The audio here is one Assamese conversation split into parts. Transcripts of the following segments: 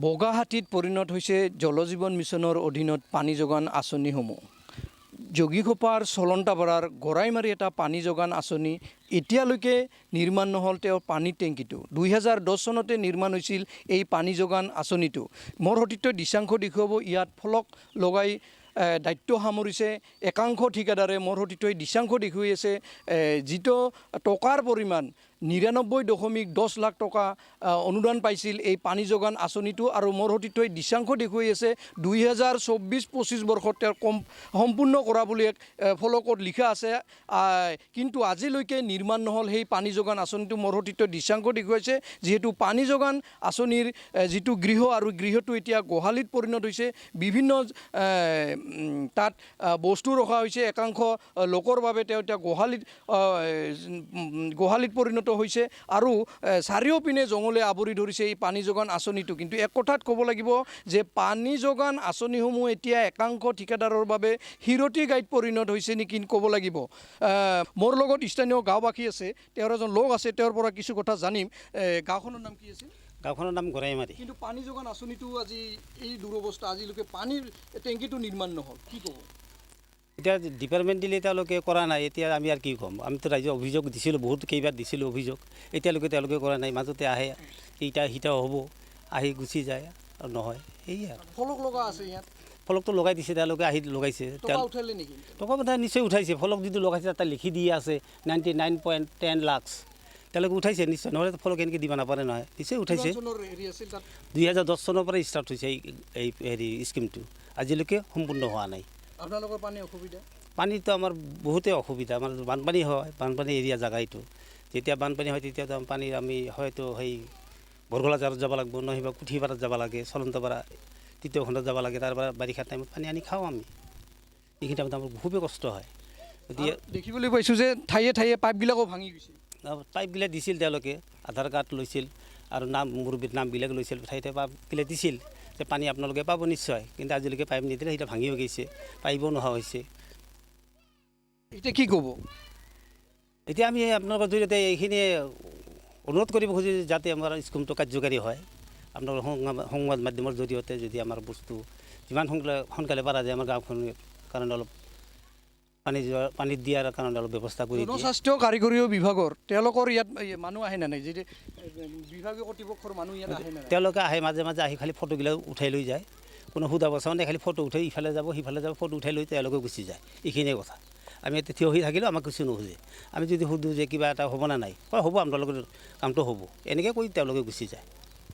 বগাহাটীত পৰিণত হৈছে জল জীৱন মিছনৰ অধীনত পানী যোগান আঁচনিসমূহ। যোগীঘোপাৰ চলন্তাপাৰাৰ গৰাইমাৰী এটা পানী যোগান আঁচনি এতিয়ালৈকে নিৰ্মাণ নহ'ল। তেওঁৰ পানীৰ টেংকিটো 2010 চনতে নিৰ্মাণ হৈছিল এই পানী যোগান আঁচনিটো। মোৰ সতীৰ্থ দিশাংশ দেখুৱাব ইয়াত ফলক লগাই দায়িত্ব সামৰিছে একাংশ ঠিকাদাৰে। মোৰ সতীৰ্থই দিশাংশ দেখুৱাই আছে যিটো টকাৰ পৰিমাণ 99.10 লাখ টকা অনুদান পাইছিল এই পানী যোগান আঁচনিটো। আৰু মোৰ সতীৰ্থই দিশাংশ দেখুৱাই আছে 2024-25 বৰ্ষত তেওঁ সম্পূৰ্ণ কৰা বুলি এক ফলকত লিখা আছে, কিন্তু আজিলৈকে নিৰ্মাণ নহ'ল সেই পানী যোগান আঁচনিটো। মোৰ সতীৰ্থ দিশাংশ দেখুৱাইছে যিহেতু পানী যোগান আঁচনিৰ যিটো গৃহ আৰু গৃহটো এতিয়া গোহালিত পৰিণত হৈছে। বিভিন্ন তাত বস্তু ৰখা হৈছে একাংশ লোকৰ বাবে। তেওঁ এতিয়া গোহালিত পৰিণত হৈছে আৰু চাৰিওপিনে জংঘলে আৱৰি ধৰিছে এই পানী যোগান আঁচনিটো। কিন্তু এক কথাত ক'ব লাগিব যে পানী যোগান আঁচনিসমূহ এতিয়া একাংশ ঠিকাদাৰৰ বাবে হিৰতি গাইত পৰিণত হৈছে নেকি ক'ব লাগিব। মোৰ লগত স্থানীয় গাঁওবাসী আছে, তেওঁৰ এজন লোক আছে, তেওঁৰ পৰা কিছু কথা জানিম। গাঁওখনৰ নাম কি আছিল? গাঁওখনৰ নাম গৰাইমাৰী। কিন্তু পানী যোগান আঁচনিটো আজি এই দুৰৱস্থা, আজিলৈকে পানীৰ টেংকিটো নিৰ্মাণ নহ'ল, কি ক'ব? এতিয়া ডিপাৰ্টমেণ্ট দিলে তেওঁলোকে কৰা নাই। এতিয়া আমি আৰু কি ক'ম? আমিতো ৰাইজে অভিযোগ দিছিলোঁ, বহুত কেইবাৰ দিছিলোঁ অভিযোগ, এতিয়ালৈকে তেওঁলোকে কৰা নাই। মাজতে আহে সিটা হ'ব, আহি গুচি যায় আৰু নহয়, সেয়ে আৰু। ফলক লগা আছে ইয়াত, ফলকটো লগাই দিছে, তেওঁলোকে আহি লগাইছে। টকা উঠালে নেকি? টকা পইচা নিশ্চয় উঠাইছে। ফলক যিটো লগাইছে তাত লিখি দি আছে 99.10 লাখ। তেওঁলোকে উঠাইছে নিশ্চয়, নহ'লে ফলক এনেকৈ দিব নাপাৰে নহয়, নিশ্চয় উঠাইছে। 2010 চনৰ পৰা ষ্টাৰ্ট হৈছে এই স্কিমটো, আজিলৈকে সম্পূৰ্ণ হোৱা নাই। আপোনালোকৰ পানী অসুবিধা? পানীটো আমাৰ বহুতেই অসুবিধা। আমাৰ বানপানী হয়, বানপানী এৰিয়া জেগা এইটো। যেতিয়া বানপানী হয় তেতিয়া পানী আমি হয়তো সেই বৰগলা জাৰত যাব লাগিব, নহ'বা পুথিপাৰাত যাব লাগে, চলন্তাপাৰা তৃতীয় খণ্ডত যাব লাগে। তাৰপৰা বাৰিষাৰ টাইমত পানী আনি খাওঁ আমি। এইখিনি টাইমত আমাৰ খুবেই কষ্ট হয়। গতিকে দেখিবলৈ পাইছোঁ যে ঠায়ে ঠায়ে পাইপবিলাকো ভাঙি গৈছে। পাইপবিলাক দিছিল, তেওঁলোকে আধাৰ কাৰ্ড লৈছিল আৰু মুৰব্বীৰ নামবিলাক লৈছিল, ঠায়ে ঠায়ে পাইপবিলাক দিছিল যে পানী আপোনালোকে পাব নিশ্চয়। কিন্তু আজিলৈকে পাইপ নিদিলে, সেইটা ভাঙিও গৈছে, পাইপো নোহোৱা হৈছে। এতিয়া কি ক'ব? এতিয়া আমি আপোনালোকৰ জৰিয়তে এইখিনি অনুৰোধ কৰিব খুজোঁ যাতে আমাৰ স্কিমটো কাৰ্যকাৰী হয়। আপোনালোকৰ সংবাদ মাধ্যমৰ জৰিয়তে যদি আমাৰ বস্তু যিমান সোনকালে পৰা যায়, আমাৰ গাঁওখনৰ কাৰণে অলপ পানী দিয়াৰ কাৰণে অলপ ব্যৱস্থা কৰি দিয়ে। জনস্বাস্থ্য কাৰিকৰী বিভাগৰ তেওঁলোকৰ ইয়াত মানুহ আহে নে নাই? যদি বিভাগীয় কৰ্তৃপক্ষৰ মানুহ ইয়াত আহে নে নাই? তেওঁলোকে আহে, মাজে মাজে আহি খালি ফটোবিলাক উঠাই লৈ যায়। কোনো সোধা বচা মানে খালি ফটো উঠাই ইফালে যাব সিফালে যাব, ফটো উঠাই লৈ তেওঁলোকে গুচি যায়। এইখিনিয়ে কথা। আমি এতিয়া থিয় হৈ থাকিলেও আমাক কিছু নোখোজে। আমি যদি সুধোঁ যে কিবা এটা হ'ব নে নাই, কয় হ'ব, আপোনালোকৰ কামটো হ'ব, এনেকৈ কৈ তেওঁলোকে গুচি যায়।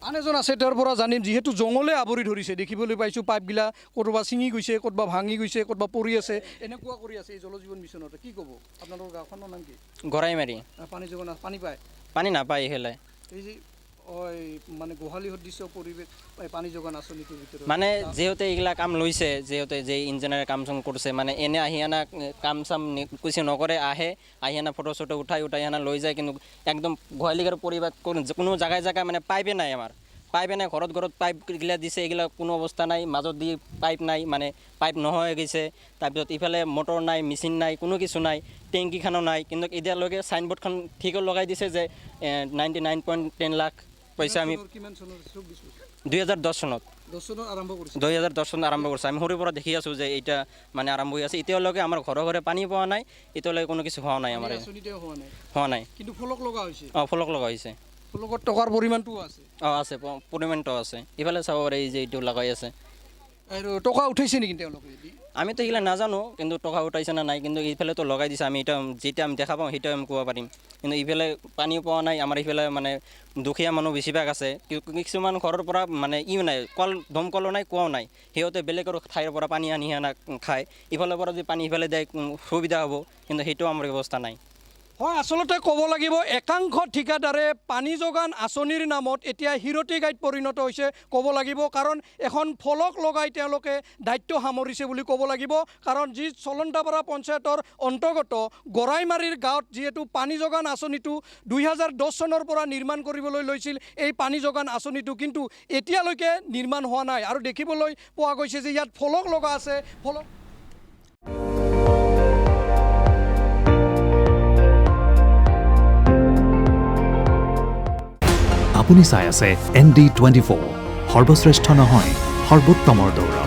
আন এজন আছে, তেওঁৰ পৰা জানিম। যিহেতু জংঘলে আৱৰি ধৰিছে, দেখিবলৈ পাইছোঁ পাইপবিলাক ক'ৰবাত ছিঙি গৈছে, ক'ৰবাত ভাঙি গৈছে, ক'ৰবাত পৰি আছে, এনেকুৱা কৰি আছে এই জল জীৱন মিছনতে। কি ক'ব? আপোনালোকৰ গাঁওখনৰ নাম কি? গৰাইমাৰী। পানী যোগান পানী পায়? পানী নাপায় এইফালে। এই যে মানে গোহালি সদৃশ্য পৰিৱেশ পানী যোগান আঁচনিটোৰ ভিতৰত মানে যিহেতু এইগিলা কাম লৈছে, যিহেতু যে ইঞ্জিনিয়াৰে কাম চাম কৰিছে, মানে এনে আহি আনা কাম চাম কিছু নকৰে, আহে আহি আনা ফটো চটো উঠাই আনা লৈ যায়। কিন্তু একদম গোহালিৰ পৰিৱেশ কোনো জেগাই জেগাই মানে পাইপে নাই, আমাৰ পাইপে নাই। ঘৰত পাইপগিলা দিছে, এইগিলা কোনো অৱস্থা নাই। মাজত দি পাইপ নাই, মানে পাইপ নোহোৱা হৈ গৈছে। তাৰপিছত ইফালে মটৰ নাই, মেচিন নাই, কোনো কিছু নাই, টেংকিখনো নাই। কিন্তু এতিয়ালৈকে চাইনবোৰ্ডখন ঠিকো লগাই দিছে যে 99.10 লাখ পইচা আমি 2010 চনত আৰম্ভ কৰিছোঁ। আমি সৰুৰ পৰা দেখি আছোঁ যে এইটা মানে আৰম্ভ হৈ আছে। এতিয়ালৈকে আমাৰ ঘৰে ঘৰে পানী পোৱা নাই, এতিয়ালৈকে কোনো কিছু হোৱা নাই, আমাৰ হোৱা নাই। কিন্তু ফলক লগা হৈছে। ফলক লগা হৈছে। ফলকত টকাৰ পৰিমাণটো আছে। আছে, পৰিমাণটো আছে। ইফালে চাব পাৰে, এই যে এইটো লগাই আছে। আৰু টকা উঠাইছে নেকি তেওঁলোকে? আমিতো এইগিলা নাজানো, কিন্তু টকা উঠাইছে না নাই। কিন্তু ইফালেতো লগাই দিছে, আমি এটা যেতিয়া আমি দেখা পাওঁ সেইটোৱে আমি ক'ব পাৰিম। কিন্তু ইফালে পানীও পোৱা নাই। আমাৰ ইফালে মানে দুখীয়া মানুহ বেছিভাগ আছে। কিছুমান ঘৰৰ পৰা মানে নাই, দমকলো নাই, কুঁৱাও নাই। সিহঁতে বেলেগৰ ঠাইৰ পৰা পানী আনি খায়। ইফালৰ পৰা যদি পানী ইফালে দিয়ে সুবিধা হ'ব, কিন্তু সেইটো আমাৰ ব্যৱস্থা নাই। হয়, আচলতে ক'ব লাগিব একাংশ ঠিকাদাৰে পানী যোগান আঁচনিৰ নামত এতিয়া হিৰতি গাইত পৰিণত হৈছে ক'ব লাগিব। কাৰণ এখন ফলক লগাই তেওঁলোকে দায়িত্ব সামৰিছে বুলি ক'ব লাগিব। কাৰণ যি চলন্তাপাৰা পঞ্চায়তৰ অন্তৰ্গত গৰাইমাৰীৰ গাঁৱত যিহেতু পানী যোগান আঁচনিটো 2010 চনৰ পৰা নিৰ্মাণ কৰিবলৈ লৈছিল এই পানী যোগান আঁচনিটো, কিন্তু এতিয়ালৈকে নিৰ্মাণ হোৱা নাই। আৰু দেখিবলৈ পোৱা গৈছে যে ইয়াত ফলক লগা আছে। ফলক আপুনি চাই আছে ND24 সৰ্বশ্ৰেষ্ঠ নহয় সৰ্বোত্তমৰ দৌৰ।